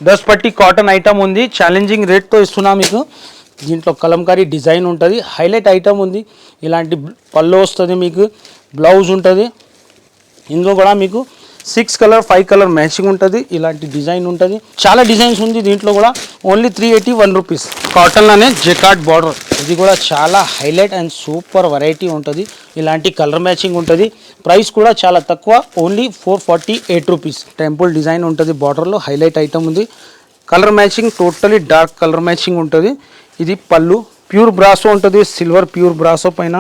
10 పట్టి cotton item ఉంది, challenging రేట్తో ఇస్తున్నా మీకు. దీంట్లో కలంకారీ డిజైన్ ఉంటుంది, హైలైట్ ఐటమ్ ఉంది. ఇలాంటి పళ్ళు వస్తుంది, మీకు బ్లౌజ్ ఉంటుంది. ఇందులో కూడా మీకు 6 కలర్ 5 కలర్ మ్యాచింగ్ ఉంటుంది. ఇలాంటి డిజైన్ ఉంటుంది, చాలా డిజైన్స్ ఉంది దీంట్లో కూడా. Only 381 rupees. కాటన్లోనే జెకార్డ్ బార్డర్, ఇది కూడా చాలా హైలైట్ అండ్ సూపర్ వెరైటీ ఉంటుంది. ఇలాంటి కలర్ మ్యాచింగ్ ఉంటుంది. ప్రైస్ కూడా చాలా తక్కువ, ఓన్లీ 448 రూపీస్. టెంపుల్ డిజైన్ ఉంటుంది బార్డర్లో, హైలైట్ ఐటమ్ ఉంది. Colour matching totally dark colour matching ఉంటుంది. ఇది పళ్ళు ప్యూర్ బ్రాసో ఉంటుంది, సిల్వర్ ప్యూర్ బ్రాసో పైన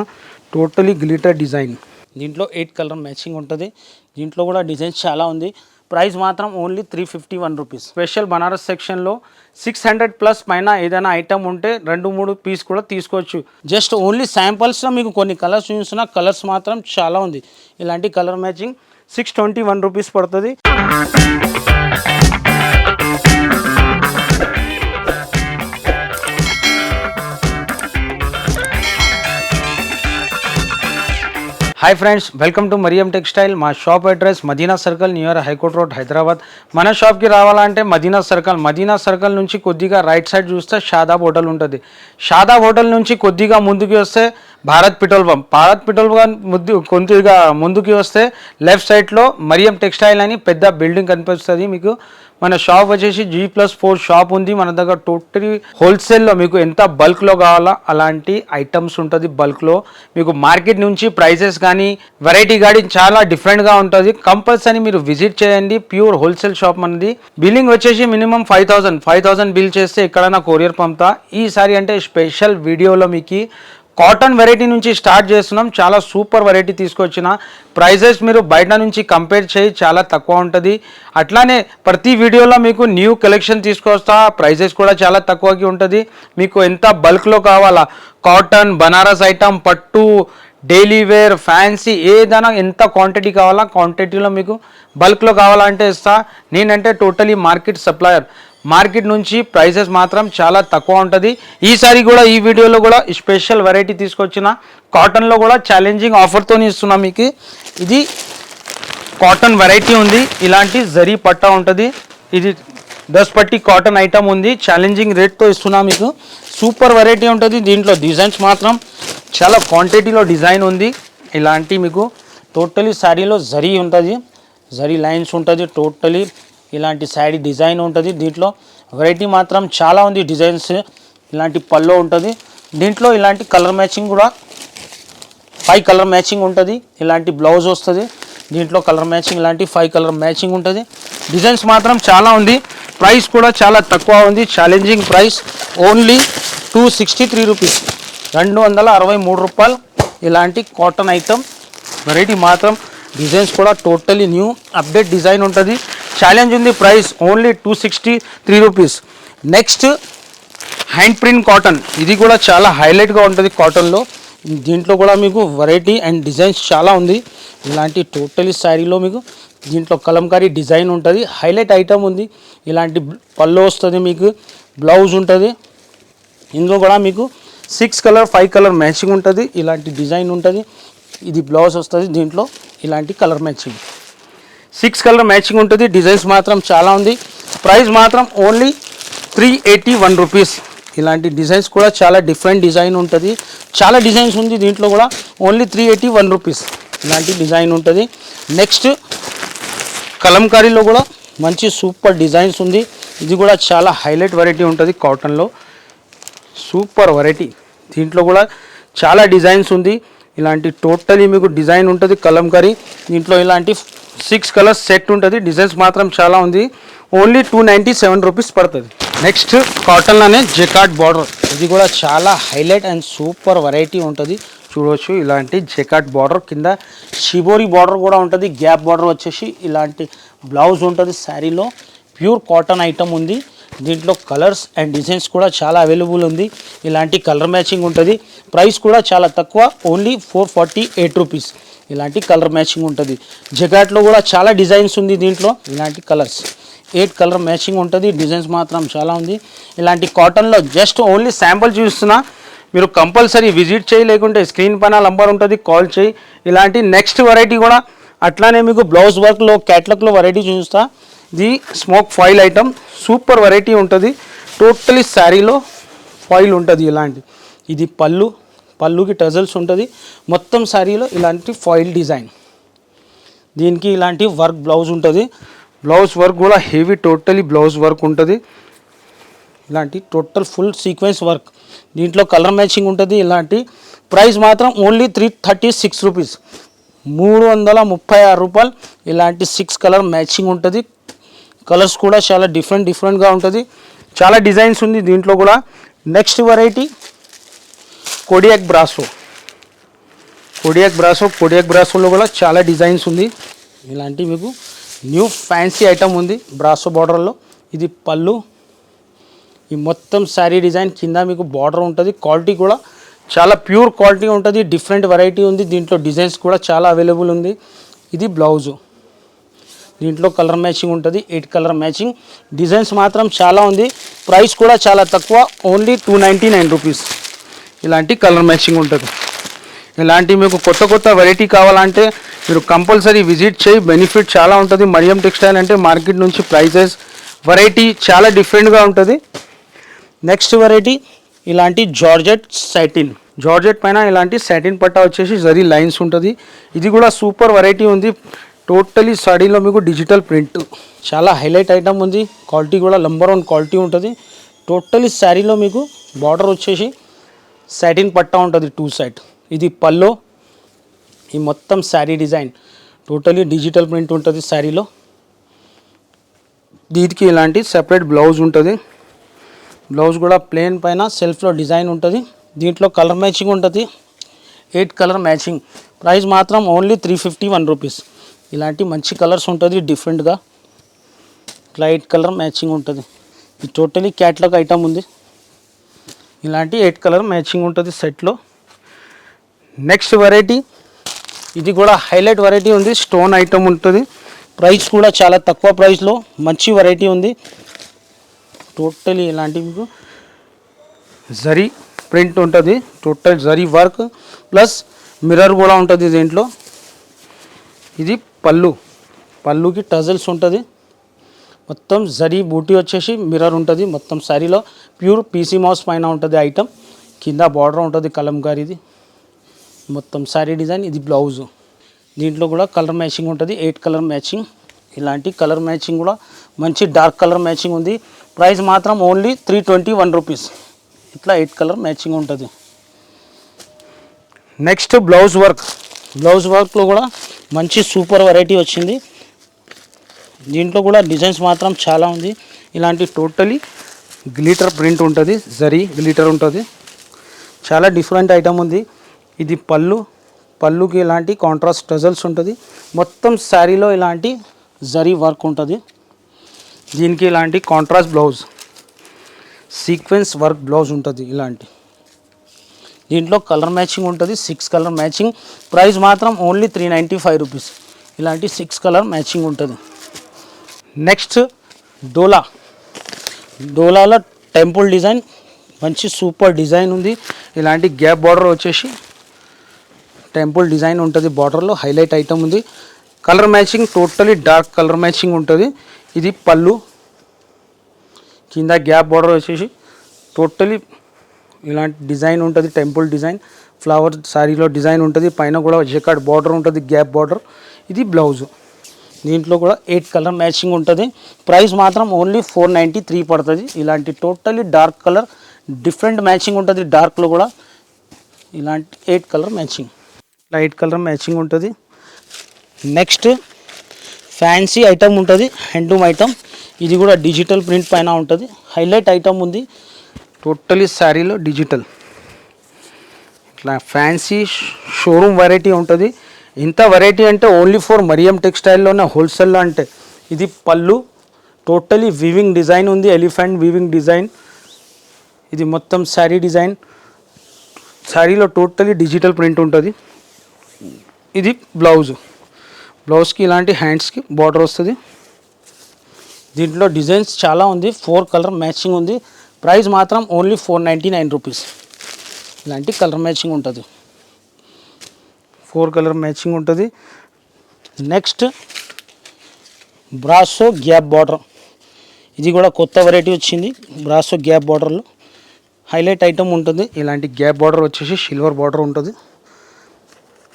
టోటలీ గ్లిటర్ డిజైన్. దీంట్లో 8 కలర్ మ్యాచింగ్ ఉంటుంది. దీంట్లో కూడా డిజైన్స్ చాలా ఉంది. ప్రైస్ మాత్రం ఓన్లీ 351 రూపీస్. స్పెషల్ బనారస్ సెక్షన్లో 600+ పైన ఏదైనా ఐటమ్ ఉంటే 2-3 పీస్ కూడా తీసుకోవచ్చు. జస్ట్ ఓన్లీ శాంపుల్స్లో మీకు కొన్ని కలర్స్ చూస్తున్నా, కలర్స్ మాత్రం చాలా ఉంది. ఇలాంటి కలర్ మ్యాచింగ్ 621 రూపీస్ పడుతుంది. Hi friends, welcome to Mariam textile. మా shop address Madina circle near high court road, Hyderabad. మన షాప్కి రావాలంటే మదీనా సర్కిల్ నుంచి కొద్దిగా రైట్ సైడ్ చూస్తే షాదాబ్ హోటల్ ఉంటుంది. షాదాబ్ హోటల్ నుంచి కొద్దిగా ముందుకు వస్తే భారత్ పెట్రోల్ బంక్ కొద్దిగా ముందుకు వస్తే లెఫ్ట్ సైడ్లో మరియం టెక్స్టైల్ అని పెద్ద బిల్డింగ్ కనిపిస్తుంది మీకు. మన షాప్ వచ్చేసి G+4 షాప్ ఉంది. మన దగ్గర టోటలీ హోల్సేల్లో మీకు ఎంత బల్క్లో కావాలా అలాంటి ఐటమ్స్ ఉంటుంది. బల్క్లో మీకు మార్కెట్ నుంచి ప్రైసెస్ కానీ వెరైటీ కానీ చాలా డిఫరెంట్గా ఉంటుంది. కంపల్సరీ మీరు విజిట్ చేయండి. ప్యూర్ హోల్సేల్ షాప్ మనది. బిల్లింగ్ వచ్చేసి మినిమం 5,000 బిల్ చేస్తే ఎక్కడైనా కొరియర్ పంపుతా. ఈసారి అంటే స్పెషల్ వీడియోలో మీకు కాటన్ వెరైటీ నుంచి స్టార్ట్ చేస్తున్నాం. చాలా సూపర్ వెరైటీ తీసుకొచ్చిన. ప్రైజెస్ మీరు బయట నుంచి కంపేర్ చేయి చాలా తక్కువ ఉంటుంది. అట్లానే ప్రతి వీడియోలో మీకు న్యూ కలెక్షన్ తీసుకొస్తా. ప్రైజెస్ కూడా చాలా తక్కువకి ఉంటుంది. మీకు ఎంత బల్క్లో కావాలా, కాటన్, బనారస్ ఐటమ్, పట్టు, డైలీ వేర్, ఫ్యాన్సీ ఏదైనా ఎంత క్వాంటిటీ కావాలా క్వాంటిటీలో మీకు బల్క్లో కావాలంటే ఇస్తా. నేనంటే టోటలీ మార్కెట్ సప్లయర్. మార్కెట్ నుంచి ప్రైసెస్ మాత్రం చాలా తక్కువ ఉంటుంది. ఈసారి కూడా ఈ వీడియోలో కూడా స్పెషల్ వెరైటీ తీసుకొచ్చిన. కాటన్లో కూడా ఛాలెంజింగ్ ఆఫర్తో ఇస్తున్నా మీకు. ఇది కాటన్ వెరైటీ ఉంది, ఇలాంటి జరీ పట్టా ఉంటుంది. ఇది 10 పట్టి కాటన్ ఐటమ్ ఉంది, ఛాలెంజింగ్ రేట్తో ఇస్తున్నా మీకు. సూపర్ వెరైటీ ఉంటుంది. దీంట్లో డిజైన్స్ మాత్రం చాలా క్వాంటిటీలో డిజైన్ ఉంది. ఇలాంటి మీకు టోటలీ శారీలో జరీ ఉంటుంది, జరీ లైన్స్ ఉంటుంది. టోటలీ ఇలాంటి శారీ డిజైన్ ఉంటుంది. దీంట్లో వెరైటీ మాత్రం చాలా ఉంది డిజైన్స్. ఇలాంటి పళ్ళు ఉంటుంది. దీంట్లో ఇలాంటి కలర్ మ్యాచింగ్ కూడా 5 కలర్ మ్యాచింగ్ ఉంటుంది. ఇలాంటి బ్లౌజ్ వస్తుంది. దీంట్లో కలర్ మ్యాచింగ్ ఇలాంటి 5 కలర్ మ్యాచింగ్ ఉంటుంది. డిజైన్స్ మాత్రం చాలా ఉంది. ప్రైస్ కూడా చాలా తక్కువ ఉంది. ఛాలెంజింగ్ ప్రైస్ ఓన్లీ 263 రూపీస్, 263 రూపాయలు. ఇలాంటి కాటన్ ఐటమ్ వెరైటీ మాత్రం డిజైన్స్ కూడా టోటలీ న్యూ అప్డేట్ డిజైన్ ఉంటుంది. ఛాలెంజ్ ఉంది. Price only 263 rupees. Next hand print cotton, ఇది కూడా చాలా హైలైట్గా ఉంటుంది కాటన్లో. దీంట్లో కూడా మీకు వెరైటీ అండ్ డిజైన్స్ చాలా ఉంది. ఇలాంటి టోటలీ శారీలో మీకు దీంట్లో కలంకారీ డిజైన్ ఉంటుంది, హైలైట్ ఐటమ్ ఉంది. ఇలాంటి పళ్ళు వస్తుంది, మీకు బ్లౌజ్ ఉంటుంది. ఇందులో కూడా మీకు 6 కలర్ 5 కలర్ మ్యాచింగ్ ఉంటుంది. ఇలాంటి డిజైన్ ఉంటుంది. ఇది బ్లౌజ్ వస్తుంది. దీంట్లో ఇలాంటి కలర్ మ్యాచింగ్ 6 కలర్ మ్యాచింగ్ ఉంటుంది. డిజైన్స్ మాత్రం చాలా ఉంది. ప్రైస్ మాత్రం ఓన్లీ 381 రూపీస్. ఇలాంటి డిజైన్స్ కూడా చాలా డిఫరెంట్ డిజైన్ ఉంటుంది. చాలా డిజైన్స్ ఉంది దీంట్లో కూడా. Only 381 rupees. ఇలాంటి డిజైన్ ఉంటుంది. నెక్స్ట్ కలంకారీలో కూడా మంచి సూపర్ డిజైన్స్ ఉంది. ఇది కూడా చాలా హైలైట్ వెరైటీ ఉంటుంది కాటన్లో. Super variety. దీంట్లో కూడా చాలా డిజైన్స్ ఉంది. ఇలాంటి టోటలీ మీకు డిజైన్ ఉంటుంది కలంకారీ. దీంట్లో ఇలాంటి 6 కలర్స్ సెట్ ఉంటుంది. డిజైన్స్ మాత్రం చాలా ఉంది. ఓన్లీ 297 రూపీస్ పడుతుంది. నెక్స్ట్ కాటన్లోనే జెకార్డ్ బార్డర్, ఇది కూడా చాలా హైలైట్ అండ్ సూపర్ వెరైటీ ఉంటుంది. చూడవచ్చు ఇలాంటి జెకార్డ్ బార్డర్, కింద షిబోరి బార్డర్ కూడా ఉంటుంది. గ్యాప్ బార్డర్ వచ్చేసి ఇలాంటి బ్లౌజ్ ఉంటుంది. శారీలో ప్యూర్ కాటన్ ఐటమ్ ఉంది. దీంట్లో కలర్స్ అండ్ డిజైన్స్ కూడా చాలా అవైలబుల్ ఉంది. ఇలాంటి కలర్ మ్యాచింగ్ ఉంటుంది. ప్రైస్ కూడా చాలా తక్కువ, ఓన్లీ 448 రూపీస్. ఇలాంటి కలర్ మ్యాచింగ్ ఉంటుంది. జెకార్డ్లో కూడా చాలా డిజైన్స్ ఉంది. దీంట్లో ఇలాంటి కలర్స్ 8 కలర్ మ్యాచింగ్ ఉంటుంది. డిజైన్స్ మాత్రం చాలా ఉంది. ఇలాంటి కాటన్లో జస్ట్ ఓన్లీ శాంపుల్ చూస్తున్నా. మీరు కంపల్సరీ విజిట్ చేయి, లేకుంటే స్క్రీన్ పైన నంబర్ ఉంటుంది, కాల్ చేయి. ఇలాంటి నెక్స్ట్ వెరైటీ కూడా అట్లానే మీకు బ్లౌజ్ వర్క్లో క్యాట్లాగ్లో వెరైటీ చూస్తా. ఇది smoke foil item, super variety ఉంటుంది. టోటలీ శారీలో ఫాయిల్ ఉంటుంది ఇలాంటి. ఇది పళ్ళుకి టజల్స్ ఉంటుంది. మొత్తం శారీలో ఇలాంటి ఫాయిల్ డిజైన్. దీనికి ఇలాంటి వర్క్ బ్లౌజ్ ఉంటుంది. బ్లౌజ్ వర్క్ కూడా హెవీ, టోటలీ బ్లౌజ్ వర్క్ ఉంటుంది. ఇలాంటి టోటల్ ఫుల్ సీక్వెన్స్ వర్క్. దీంట్లో కలర్ మ్యాచింగ్ ఉంటుంది. ఇలాంటి ప్రైస్ మాత్రం ఓన్లీ 336 రూపీస్, 336 రూపాయలు. ఇలాంటి 6 కలర్ మ్యాచింగ్ ఉంటుంది. కలర్స్ కూడా చాలా డిఫరెంట్గా ఉంటుంది. చాలా డిజైన్స్ ఉంది దీంట్లో కూడా. నెక్స్ట్ వెరైటీ కోడియాక్ బ్రాసోలో కూడా చాలా డిజైన్స్ ఉంది. ఇలాంటి మీకు న్యూ ఫ్యాన్సీ ఐటమ్ ఉంది బ్రాసో బార్డర్లో. ఇది పళ్ళు, ఈ మొత్తం శారీ డిజైన్ కింద మీకు బార్డర్ ఉంటుంది. క్వాలిటీ కూడా చాలా ప్యూర్ క్వాలిటీ ఉంటుంది. డిఫరెంట్ వెరైటీ ఉంది దీంట్లో. డిజైన్స్ కూడా చాలా అవైలబుల్ ఉంది. ఇది బ్లౌజు. దీంట్లో కలర్ మ్యాచింగ్ ఉంటుంది. 8 కలర్ మ్యాచింగ్. డిజైన్స్ మాత్రం చాలా ఉంది. ప్రైస్ కూడా చాలా తక్కువ, ఓన్లీ 299 రూపీస్. ఇలాంటి కలర్ మ్యాచింగ్ ఉంటుంది. ఇలాంటి మీకు కొత్త వెరైటీ కావాలంటే మీరు కంపల్సరీ విజిట్ చేయి. బెనిఫిట్ చాలా ఉంటుంది. మరియం టెక్స్టైల్ అంటే మార్కెట్ నుంచి ప్రైజెస్, వెరైటీ చాలా డిఫరెంట్గా ఉంటుంది. నెక్స్ట్ వెరైటీ ఇలాంటి జార్జెట్ పైన ఇలాంటి సాటిన్ పట్టా వచ్చేసి జరీ లైన్స్ ఉంటుంది. ఇది కూడా సూపర్ వెరైటీ ఉంది. టోటలీ సాడీలో మీకు డిజిటల్ ప్రింట్, చాలా హైలైట్ ఐటమ్ ఉంది. క్వాలిటీ కూడా నంబర్ 1 క్వాలిటీ ఉంటుంది. టోటలీ శారీలో మీకు బార్డర్ వచ్చేసి సాటిన్ పట్టా ఉంటుంది 2 సైడ్. ఇది పల్లో, ఈ మొత్తం sari design totally digital print ఉంటుంది శారీలో. దీనికి ఇలాంటి సెపరేట్ బ్లౌజ్ ఉంటుంది. బ్లౌజ్ కూడా ప్లెయిన్ పైన సెల్ఫ్లో డిజైన్ ఉంటుంది. దీంట్లో కలర్ మ్యాచింగ్ ఉంటుంది. 8 కలర్ మ్యాచింగ్. ప్రైస్ మాత్రం ఓన్లీ 351 రూపీస్. ఇలాంటి మంచి కలర్స్ ఉంటుంది డిఫరెంట్గా. ఇట్లా 8 కలర్ మ్యాచింగ్ ఉంటుంది. ఇది టోటలీ క్యాట్లాగ్ ఐటమ్ ఉంది. ఇలాంటి 8 కలర్ మ్యాచింగ్ ఉంటుంది సెట్లో. నెక్స్ట్ వెరైటీ ఇది కూడా హైలైట్ వెరైటీ ఉంది. స్టోన్ ఐటమ్ ఉంటుంది. ప్రైస్ కూడా చాలా తక్కువ ప్రైస్లో మంచి వెరైటీ ఉంది. టోటలీ ఇలాంటి మీకు జరీ ప్రింట్ ఉంటుంది. Total zari work plus mirror కూడా ఉంటుంది దీంట్లో. ఇది పళ్ళుకి టజల్స్ ఉంటుంది. మొత్తం జరీ బూటీ వచ్చేసి మిర్రర్ ఉంటుంది. మొత్తం శారీలో ప్యూర్ పీసీ మౌస్ పైన ఉంటుంది ఐటమ్. కింద బార్డర్ ఉంటుంది కలంకారీది. మొత్తం శారీ డిజైన్. ఇది బ్లౌజు. దీంట్లో కూడా కలర్ మ్యాచింగ్ ఉంటుంది. 8 కలర్ మ్యాచింగ్. ఇలాంటి కలర్ మ్యాచింగ్ కూడా మంచి డార్క్ కలర్ మ్యాచింగ్ ఉంది. ప్రైస్ మాత్రం ఓన్లీ 321 రూపీస్. ఇట్లా 8 కలర్ మ్యాచింగ్ ఉంటుంది. నెక్స్ట్ బ్లౌజ్ వర్క్లో కూడా మంచి సూపర్ వెరైటీ వచ్చింది. దీంట్లో కూడా డిజైన్స్ మాత్రం చాలా ఉంది. ఇలాంటి టోటలీ గ్లిటర్ ప్రింట్ ఉంటుంది. జరీ గ్లిటర్ ఉంటుంది. చాలా డిఫరెంట్ ఐటమ్ ఉంది. ఇది పళ్ళుకి ఇలాంటి కాంట్రాస్ట్ టజల్స్ ఉంటుంది. మొత్తం శారీలో ఇలాంటి జరీ వర్క్ ఉంటుంది. దీనికి ఇలాంటి contrast blouse, sequence work blouse ఉంటుంది. ఇలాంటి దీంట్లో కలర్ మ్యాచింగ్ ఉంటుంది. 6 కలర్ మ్యాచింగ్. ప్రైస్ మాత్రం ఓన్లీ 395 రూపీస్. ఇలాంటి 6 కలర్ మ్యాచింగ్ ఉంటుంది. నెక్స్ట్ డోలాలో టెంపుల్ డిజైన్, మంచి సూపర్ డిజైన్ ఉంది. ఇలాంటి గ్యాప్ బార్డర్ వచ్చేసి టెంపుల్ డిజైన్ ఉంటుంది. బార్డర్లో హైలైట్ ఐటమ్ ఉంది. Colour matching totally dark colour matching ఉంటుంది. ఇది పళ్ళు, కింద గ్యాప్ బార్డర్ వచ్చేసి టోటలీ ఇలాంటి డిజైన్ ఉంటుంది. టెంపుల్ డిజైన్, ఫ్లవర్ శారీలో డిజైన్ ఉంటుంది. పైన కూడా జకార్డ్ బార్డర్ ఉంటుంది, గ్యాప్ బార్డర్. ఇది బ్లౌజు. దీంట్లో కూడా 8 కలర్ మ్యాచింగ్ ఉంటుంది. ప్రైస్ మాత్రం ఓన్లీ 493 పడుతుంది. ఇలాంటి totally dark colour different matching ఉంటుంది. డార్క్లో కూడా ఇలాంటి 8 colour matching, light colour matching ఉంటుంది. నెక్స్ట్ ఫ్యాన్సీ ఐటమ్ ఉంటుంది, హ్యాండ్లూమ్ ఐటమ్. ఇది కూడా డిజిటల్ ప్రింట్ పైన ఉంటుంది. హైలైట్ ఐటమ్ ఉంది. టోటలీ శారీలో డిజిటల్, ఇట్లా ఫ్యాన్సీ షోరూమ్ వెరైటీ ఉంటుంది. ఇంత వెరైటీ అంటే ఓన్లీ ఫర్ మరియం టెక్స్టైల్లోనే హోల్సేల్లో. అంటే ఇది పళ్ళు, టోటలీ వీవింగ్ డిజైన్ ఉంది. Elephant weaving design. ఇది మొత్తం శారీ డిజైన్. శారీలో టోటలీ డిజిటల్ ప్రింట్ ఉంటుంది. ఇది బ్లౌజ్కి ఇలాంటి హ్యాండ్స్కి బార్డర్ వస్తుంది. దీంట్లో డిజైన్స్ చాలా ఉంది. 4 కలర్ మ్యాచింగ్ ఉంది. ప్రైస్ మాత్రం ఓన్లీ 499 రూపీస్. ఇలాంటి కలర్ మ్యాచింగ్ ఉంటుంది. 4 కలర్ మ్యాచింగ్ ఉంటుంది. నెక్స్ట్ బ్రాసో గ్యాప్ బార్డర్, ఇది కూడా కొత్త వెరైటీ వచ్చింది. బ్రాసో గ్యాప్ బార్డర్లో హైలైట్ ఐటమ్ ఉంటుంది. ఇలాంటి గ్యాప్ బార్డర్ వచ్చేసి సిల్వర్ బార్డర్ ఉంటుంది.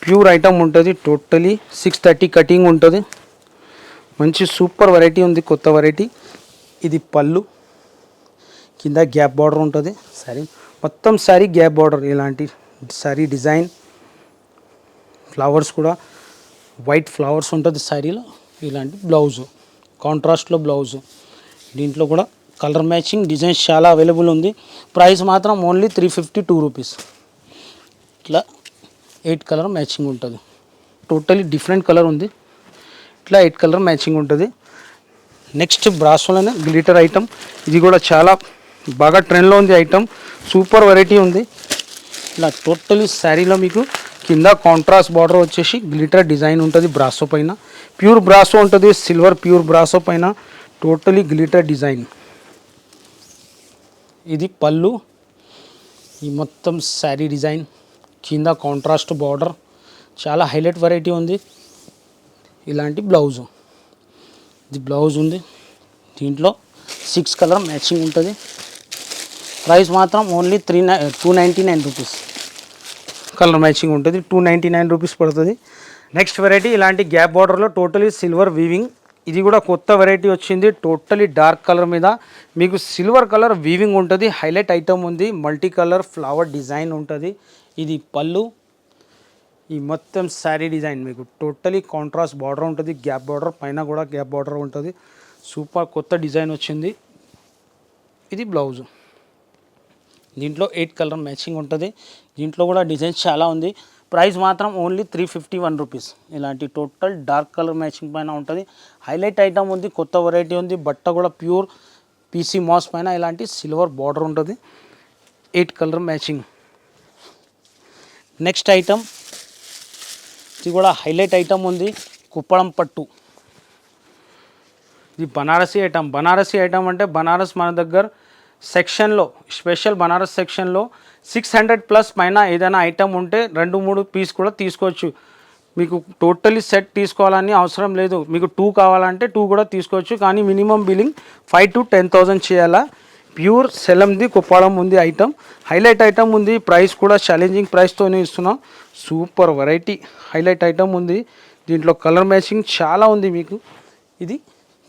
ప్యూర్ ఐటమ్ ఉంటుంది. టోటలీ 630 కటింగ్ ఉంటుంది. మంచి సూపర్ వెరైటీ ఉంది, కొత్త వెరైటీ. ఇది పళ్ళు, కింద గ్యాప్ బార్డర్ ఉంటుంది. సారీ మొత్తం సారీ గ్యాప్ బార్డర్, ఇలాంటి సారీ డిజైన్ ఫ్లవర్స్ కూడా వైట్ ఫ్లవర్స్ ఉంటుంది సారీలో. ఇలాంటి బ్లౌజు, కాంట్రాస్ట్లో బ్లౌజు. దీంట్లో కూడా కలర్ మ్యాచింగ్ డిజైన్స్ చాలా అవైలబుల్ ఉంది. ప్రైస్ మాత్రం ఓన్లీ 352 రూపీస్. ఇట్లా 8 కలర్ మ్యాచింగ్ ఉంటుంది. టోటలీ డిఫరెంట్ కలర్ ఉంది. ఇట్లా 8 కలర్ మ్యాచింగ్ ఉంటుంది. నెక్స్ట్ బ్రాసోలోనే గ్లిటర్ ఐటమ్, ఇది కూడా చాలా బాగా ట్రెండ్లో ఉంది ఐటమ్. సూపర్ వెరైటీ ఉంది. ఇలా టోటలీ శారీలో మీకు కింద కాంట్రాస్ట్ బార్డర్ వచ్చేసి గ్లిటర్ డిజైన్ ఉంటుంది. బ్రాసో పైన ప్యూర్ బ్రాసో ఉంటుంది. సిల్వర్ ప్యూర్ బ్రాసో పైన టోటలీ గ్లిటర్ డిజైన్. ఇది పళ్ళు, ఈ మొత్తం శారీ డిజైన్, కింద కాంట్రాస్ట్ బార్డర్, చాలా హైలైట్ వెరైటీ ఉంది. ఇలాంటి బ్లౌజు, ఇది బ్లౌజ్ ఉంది. దీంట్లో 6 కలర్ మ్యాచింగ్ ఉంటుంది. ప్రైస్ మాత్రం ఓన్లీ 299 రూపీస్. కలర్ మ్యాచింగ్ ఉంటుంది. 299 రూపీస్ పడుతుంది. నెక్స్ట్ వెరైటీ ఇలాంటి గ్యాప్ బార్డర్లో టోటలీ సిల్వర్ వీవింగ్, ఇది కూడా కొత్త వెరైటీ వచ్చింది. టోటలీ డార్క్ కలర్ మీద మీకు సిల్వర్ కలర్ వీవింగ్ ఉంటుంది. హైలైట్ ఐటమ్ ఉంది. మల్టీ కలర్ ఫ్లవర్ డిజైన్ ఉంటుంది. ఇది పళ్ళు, ఈ మొత్తం శారీ డిజైన్ మీకు టోటలీ కాంట్రాస్ట్ బార్డర్ ఉంటుంది. గ్యాప్ బార్డర్ పైన కూడా గ్యాప్ బార్డర్ ఉంటుంది. సూపర్ కొత్త డిజైన్ వచ్చింది. ఇది బ్లౌజు. దీంట్లో 8 కలర్ మ్యాచింగ్ ఉంటుంది. దీంట్లో కూడా డిజైన్స్ చాలా ఉంది. ప్రైస్ మాత్రం ఓన్లీ 351 రూపీస్. ఇలాంటి టోటల్ డార్క్ కలర్ మ్యాచింగ్ పైన ఉంటుంది. హైలైట్ ఐటమ్ ఉంది, కొత్త వెరైటీ ఉంది. బట్ట కూడా ప్యూర్ పీసీ మాస్ పైన ఇలాంటి సిల్వర్ బార్డర్ ఉంటుంది. 8 కలర్ మ్యాచింగ్. నెక్స్ట్ ఐటమ్, ఇది కూడా హైలైట్ ఐటమ్ ఉంది. కుప్పడం పట్టు, ఇది బనారసీ ఐటమ్. బనారసీ ఐటమ్ అంటే బనారస్ మన దగ్గర సెక్షన్లో, స్పెషల్ బనారస్ సెక్షన్లో 600+ పైన ఏదైనా ఐటమ్ ఉంటే 2-3 పీస్ కూడా తీసుకోవచ్చు. మీకు టోటలీ సెట్ తీసుకోవాలని అవసరం లేదు. మీకు 2 కావాలంటే 2 కూడా తీసుకోవచ్చు. కానీ మినిమం బిల్లింగ్ 5,000 to 10,000 చేయాలా. ప్యూర్ సెలంది కుప్పాడం ఉంది ఐటమ్. హైలైట్ ఐటమ్ ఉంది. ప్రైస్ కూడా ఛాలెంజింగ్ ప్రైస్తోనే ఇస్తున్నాం. సూపర్ వెరైటీ హైలైట్ ఐటమ్ ఉంది. దీంట్లో కలర్ మ్యాచింగ్ చాలా ఉంది మీకు. ఇది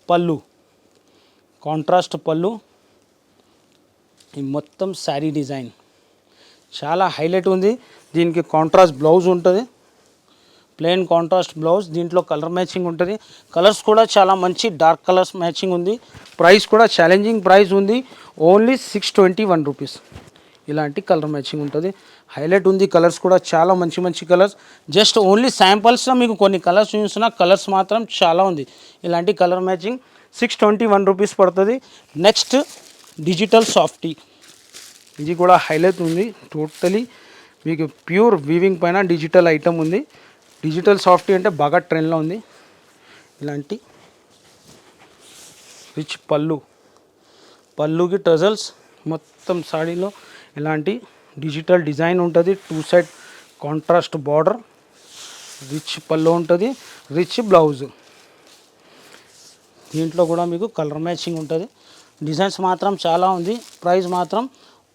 పళ్ళు, కాంట్రాస్ట్ పళ్ళు, ఈ మొత్తం శారీ డిజైన్ చాలా హైలైట్ ఉంది. దీనికి కాంట్రాస్ట్ బ్లౌజ్ ఉంటుంది, ప్లెయిన్ కాంట్రాస్ట్ బ్లౌజ్. దీంట్లో కలర్ మ్యాచింగ్ ఉంటుంది. కలర్స్ కూడా చాలా మంచి డార్క్ కలర్స్ మ్యాచింగ్ ఉంది. ప్రైస్ కూడా ఛాలెంజింగ్ ప్రైస్ ఉంది. Only 621 rupees. ఇలాంటి కలర్ మ్యాచింగ్ ఉంటుంది. హైలైట్ ఉంది. కలర్స్ కూడా చాలా మంచి మంచి కలర్స్. జస్ట్ ఓన్లీ శాంపుల్స్లో మీకు కొన్ని కలర్స్ చూస్తున్నా. కలర్స్ మాత్రం చాలా ఉంది. ఇలాంటి కలర్ మ్యాచింగ్ 621 రూపీస్ పడుతుంది. నెక్స్ట్ డిజిటల్ సాఫ్టీ, ఇది కూడా హైలైట్ ఉంది. టోటలీ మీకు ప్యూర్ వీవింగ్ పైన డిజిటల్ ఐటమ్ ఉంది. డిజిటల్ సాఫ్టీ అంటే బాగా ట్రెండ్లో ఉంది. ఇలాంటి రిచ్ పళ్ళు, పళ్ళుకి టజల్స్, మొత్తం సాడీలో ఇలాంటి డిజిటల్ డిజైన్ ఉంటుంది. 2 సైడ్ కాంట్రాస్ట్ బార్డర్, రిచ్ పళ్ళు ఉంటుంది, రిచ్ బ్లౌజ్. దీంట్లో కూడా మీకు కలర్ మ్యాచింగ్ ఉంటుంది. డిజైన్స్ మాత్రం చాలా ఉంది. ప్రైస్ మాత్రం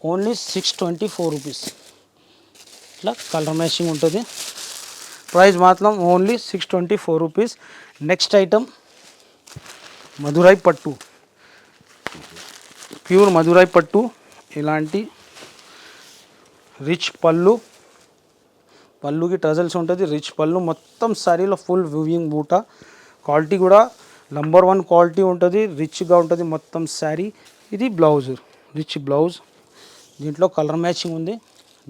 ఓన్లీ 624 రూపీస్. ఇట్లా కలర్ మ్యాచింగ్ ఉంటుంది. ప్రైస్ మాత్రం only 624 rupees. Next item Madurai పట్టు, ప్యూర్ మధురై పట్టు. ఇలాంటి రిచ్ పళ్ళు, పళ్ళుకి టజల్స్ ఉంటుంది. రిచ్ పళ్ళు, మొత్తం సారీలో ఫుల్ వీవింగ్ బూట. క్వాలిటీ కూడా నంబర్ 1 క్వాలిటీ ఉంటుంది. రిచ్గా ఉంటుంది మొత్తం శారీ. ఇది బ్లౌజ్, రిచ్ బ్లౌజ్. దీంట్లో కలర్ మ్యాచింగ్ ఉంది.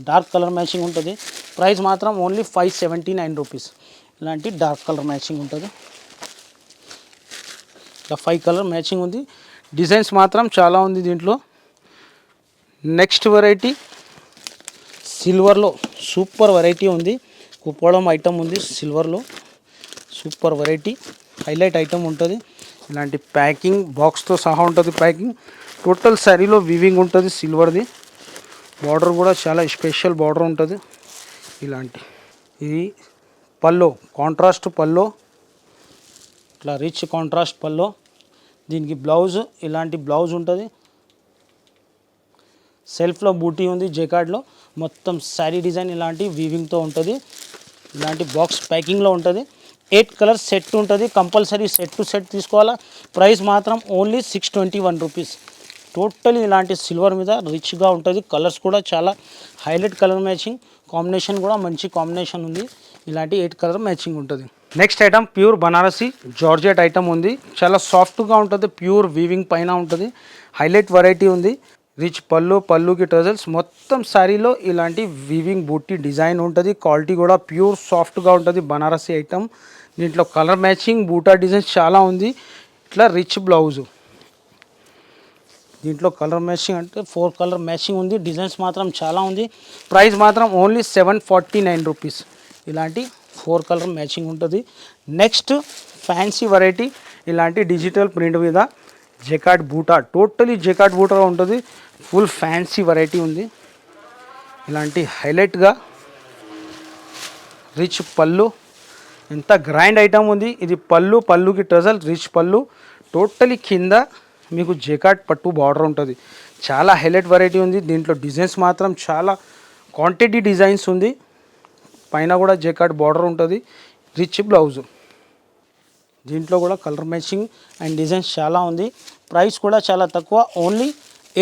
డార్క్ కలర్ మ్యాచింగ్ ఉంటుంది. ప్రైస్ మాత్రం ఓన్లీ 579 రూపీస్. ఇలాంటి డార్క్ కలర్ మ్యాచింగ్ ఉంటుంది. ఇట్లా 5 కలర్ మ్యాచింగ్ ఉంది. డిజైన్స్ మాత్రం చాలా ఉంది దీంట్లో. నెక్స్ట్ వెరైటీ సిల్వర్లో సూపర్ వెరైటీ ఉంది. కుప్పడం ఐటమ్ ఉంది సిల్వర్లో. సూపర్ వెరైటీ హైలైట్ ఐటమ్ ఉంటుంది. ఇలాంటి ప్యాకింగ్ బాక్స్తో సహా ఉంటుంది. ప్యాకింగ్ టోటల్ శారీలో వీవింగ్ ఉంటుంది సిల్వర్ది. బార్డర్ కూడా చాలా స్పెషల్ బార్డర్ ఉంటుంది. ఇలాంటి ఇది పల్లో, కాంట్రాస్ట్ పల్లో, ఇట్లా రిచ్ కాంట్రాస్ట్ పల్లో, దీనికి బ్లౌజ్ ఇలాంటి బ్లౌజ్ ఉంటుంది. సెల్ఫ్లో బూటీ ఉంది, జెకార్డ్లో మొత్తం శారీ డిజైన్ ఇలాంటి వీవింగ్తో ఉంటుంది. ఇలాంటి బాక్స్ ప్యాకింగ్లో ఉంటుంది. 8 కలర్ సెట్ ఉంటుంది. కంపల్సరీ సెట్ టు సెట్ తీసుకోవాలా. ప్రైస్ మాత్రం ఓన్లీ 621 రూపీస్. టోటల్ ఇలాంటి సిల్వర్ మీద రిచ్గా ఉంటుంది. కలర్స్ కూడా చాలా హైలైట్ కలర్ మ్యాచింగ్, కాంబినేషన్ కూడా మంచి కాంబినేషన్ ఉంది. ఇలాంటి 8 కలర్ మ్యాచింగ్ ఉంటుంది. Next item pure Banarasi georgette item ఉంది. చాలా సాఫ్ట్గా ఉంటుంది. ప్యూర్ వీవింగ్ పైన ఉంటుంది. హైలైట్ వెరైటీ ఉంది. రిచ్ పళ్ళు, పళ్ళుకి టజల్స్, మొత్తం శారీలో ఇలాంటి వీవింగ్ బూటీ డిజైన్ ఉంటుంది. క్వాలిటీ కూడా ప్యూర్ సాఫ్ట్గా ఉంటుంది. బనారసి ఐటమ్. దీంట్లో కలర్ మ్యాచింగ్ బూటా డిజైన్స్ చాలా ఉంది. ఇట్లా రిచ్ బ్లౌజు. దీంట్లో కలర్ మ్యాచింగ్ అంటే 4 కలర్ మ్యాచింగ్ ఉంది. డిజైన్స్ మాత్రం చాలా ఉంది. ప్రైస్ మాత్రం ఓన్లీ 749 రూపీస్. ఇలాంటి 4 కలర్ మ్యాచింగ్ ఉంటుంది. నెక్స్ట్ ఫ్యాన్సీ వెరైటీ ఇలాంటి డిజిటల్ ప్రింట్ మీద జెకార్డ్ బూటా, టోటలీ జెకార్డ్ బూటా ఉంటుంది. ఫుల్ ఫ్యాన్సీ వెరైటీ ఉంది. ఇలాంటి హైలైట్గా రిచ్ పళ్ళు, ఎంత గ్రాండ్ ఐటమ్ ఉంది. ఇది పళ్ళు, పళ్ళుకి టజల్, రిచ్ పళ్ళు, టోటలీ కింద మీకు జెకార్డ్ పట్టు బార్డర్ ఉంటుంది. చాలా హైలైట్ వెరైటీ ఉంది. దీంట్లో డిజైన్స్ మాత్రం చాలా క్వాంటిటీ డిజైన్స్ ఉంది. పైన కూడా జెకార్డ్ బార్డర్ ఉంటుంది. Rich blouse. దీంట్లో కూడా కలర్ మ్యాచింగ్ అండ్ డిజైన్స్ చాలా ఉంది. ప్రైస్ కూడా చాలా తక్కువ, ఓన్లీ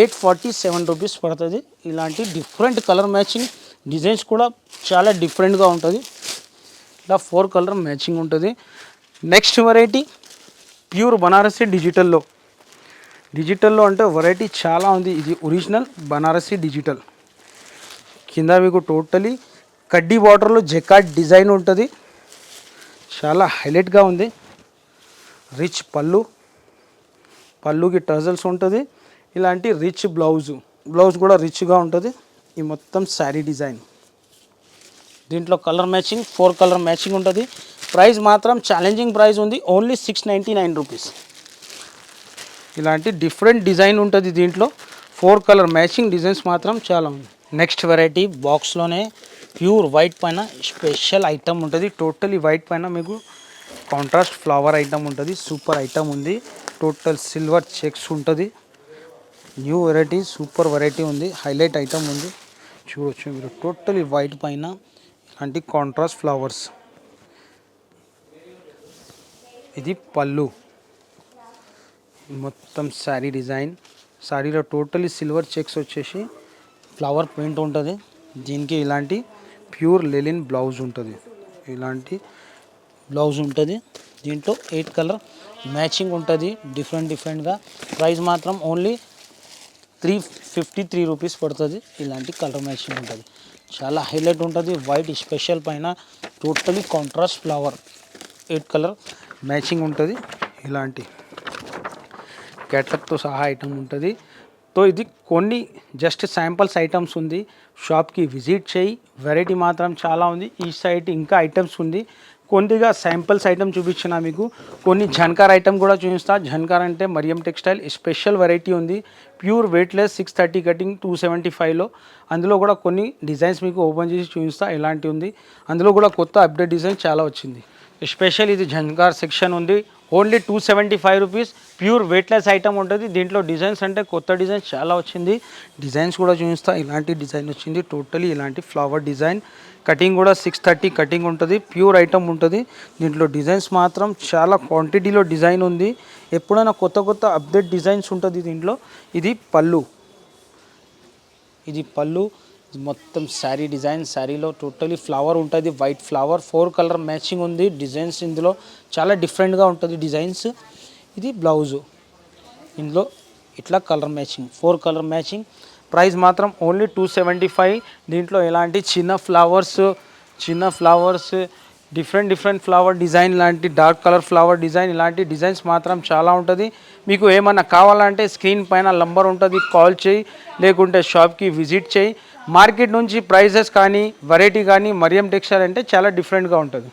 847 రూపీస్ పడుతుంది. ఇలాంటి డిఫరెంట్ కలర్ మ్యాచింగ్ డిజైన్స్ కూడా చాలా డిఫరెంట్గా ఉంటుంది. ఇలా 4 కలర్ మ్యాచింగ్ ఉంటుంది. నెక్స్ట్ వెరైటీ ప్యూర్ బనారసి డిజిటల్లో. డిజిటల్లో అంటే వెరైటీ చాలా ఉంది. ఇది ఒరిజినల్ బనారసి డిజిటల్. కింద మీకు టోటలీ కడ్డీ బార్డర్లో జెకార్డ్ డిజైన్ ఉంటుంది. చాలా హైలైట్గా ఉంది. రిచ్ పళ్ళు, పళ్ళుకి టజల్స్ ఉంటుంది. ఇలాంటి రిచ్ బ్లౌజు, బ్లౌజ్ కూడా రిచ్గా ఉంటుంది. ఈ మొత్తం శారీ డిజైన్. దీంట్లో కలర్ మ్యాచింగ్ 4 కలర్ మ్యాచింగ్ ఉంటుంది. ప్రైస్ మాత్రం ఛాలెంజింగ్ ప్రైస్ ఉంది, ఓన్లీ 699 రూపీస్. ఇలాంటి డిఫరెంట్ డిజైన్ ఉంటుంది. దీంట్లో 4 కలర్ మ్యాచింగ్ డిజైన్స్ మాత్రం చాలా ఉంది. నెక్స్ట్ వెరైటీ బాక్స్లోనే ప్యూర్ వైట్ పైన స్పెషల్ ఐటమ్ ఉంటుంది. టోటలీ వైట్ పైన మీకు కాంట్రాస్ట్ ఫ్లవర్ ఐటమ్ ఉంటుంది. సూపర్ ఐటమ్ ఉంది. టోటల్ సిల్వర్ చెక్స్ ఉంటుంది. న్యూ వెరైటీ, సూపర్ వెరైటీ ఉంది. హైలైట్ ఐటమ్ ఉంది. చూడొచ్చు మీరు. టోటలీ వైట్ పైన ఇలాంటి కాంట్రాస్ట్ ఫ్లవర్స్. ఇది పళ్ళు. మొత్తం శారీ డిజైన్. శారీలో టోటలీ సిల్వర్ చెక్స్ వచ్చేసి ఫ్లవర్ ప్రింట్ ఉంటుంది. దీనికి ఇలాంటి ప్యూర్ లెలిన్ బ్లౌజ్ ఉంటుంది. ఇలాంటి బ్లౌజ్ ఉంటుంది. దీంట్లో 8 కలర్ మ్యాచింగ్ ఉంటుంది. డిఫరెంట్గా. ప్రైస్ మాత్రం ఓన్లీ 353 రూపీస్ పడుతుంది. ఇలాంటి కలర్ మ్యాచింగ్ ఉంటుంది. చాలా హైలైట్ ఉంటుంది. వైట్ స్పెషల్ పైన totally contrast flower 8 colour matching ఉంటుంది. ఇలాంటి క్యాటలాగ్తో సహా ఐటమ్ ఉంటుంది. సో ఇది కొన్ని జస్ట్ శాంపిల్స్ ఐటమ్స్ ఉంది. షాప్కి విజిట్ చేయి. వెరైటీ మాత్రం చాలా ఉంది. ఈ సైడ్ ఇంకా ఐటమ్స్ ఉంది. కొద్దిగా శాంపిల్స్ ఐటమ్ చూపించిన మీకు. కొన్ని జన్కార్ ఐటమ్ కూడా చూపిస్తా. జన్కార్ అంటే మరియం టెక్స్టైల్ స్పెషల్ వెరైటీ ఉంది. ప్యూర్ వెయిట్లెస్ 630 కటింగ్ 275లో. అందులో కూడా కొన్ని డిజైన్స్ మీకు ఓపెన్ చేసి చూపిస్తా. ఎలాంటి ఉంది. అందులో కూడా కొత్త అప్డేట్ డిజైన్ చాలా వచ్చింది. స్పెషల్ ఇది జన్కార్ సెక్షన్ ఉంది. Only 275 rupees. Pure weightless item ఉంటుంది. దీంట్లో డిజైన్స్ అంటే కొత్త డిజైన్స్ చాలా వచ్చింది. డిజైన్స్ కూడా చూపిస్తా. ఇలాంటి డిజైన్ వచ్చింది. టోటలీ ఇలాంటి ఫ్లవర్ డిజైన్. కటింగ్ కూడా 630 కటింగ్ ఉంటుంది. ప్యూర్ ఐటమ్ ఉంటుంది. దీంట్లో డిజైన్స్ మాత్రం చాలా క్వాంటిటీలో డిజైన్ ఉంది. ఎప్పుడైనా కొత్త అప్డేట్ డిజైన్స్ ఉంటుంది దీంట్లో. ఇది పళ్ళు. ఇది పళ్ళు. మొత్తం శారీ డిజైన్. శారీలో టోటలీ ఫ్లవర్ ఉంటుంది. వైట్ ఫ్లవర్ 4 కలర్ మ్యాచింగ్ ఉంది. డిజైన్స్ ఇందులో చాలా డిఫరెంట్గా ఉంటుంది డిజైన్స్. ఇది బ్లౌజు. ఇందులో ఇట్లా colour matching 4 colour matching. Price మాత్రం ఓన్లీ 275. దీంట్లో ఎలాంటి చిన్న ఫ్లవర్స్ డిఫరెంట్ ఫ్లవర్ డిజైన్, లాంటి డార్క్ కలర్ ఫ్లవర్ డిజైన్, ఇలాంటి డిజైన్స్ మాత్రం చాలా ఉంటుంది. మీకు ఏమన్నా కావాలంటే స్క్రీన్ పైన నంబర్ ఉంటుంది, కాల్ చేయి. లేకుంటే షాప్కి విజిట్ చేయి. మార్కెట్ నుంచి ప్రైజెస్ కానీ వెరైటీ కానీ మరియం టెక్స్టైల్ అంటే చాలా డిఫరెంట్గా ఉంటుంది.